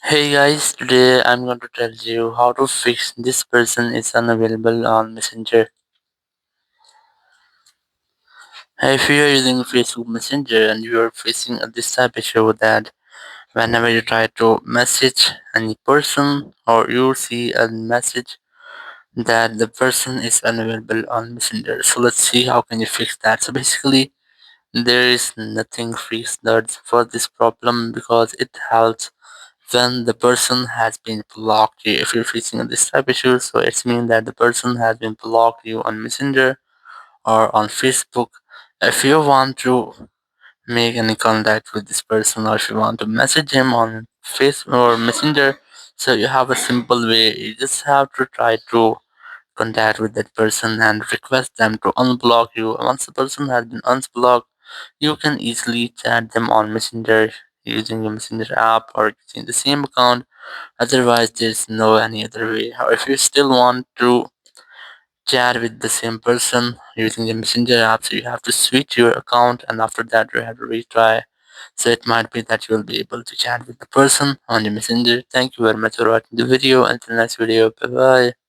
Hey guys, today I'm going to tell you how to fix this person is unavailable on Messenger. Hey, if you are using Facebook Messenger and you are facing this type issue that whenever you try to message any person or you see a message that the person is unavailable on Messenger. So let's see how can you fix that. So basically there is nothing fixed that for this problem because it helps when the person has been blocked you. If you're facing this type of issue, so it's mean that the person has been blocked you on Messenger or on Facebook. If you want to make any contact with this person or if you want to message him on Facebook or Messenger, so you have a simple way. You just have to try to contact with that person and request them to unblock you. Once the person has been unblocked, you can easily chat them on Messenger using the Messenger app or using the same account. Otherwise, there's no any other way. Or if you still want to chat with the same person using the Messenger app, so you have to switch your account and after that you have to retry. So it might be that you will be able to chat with the person on the Messenger. Thank you very much for watching the video. Until next video, bye bye.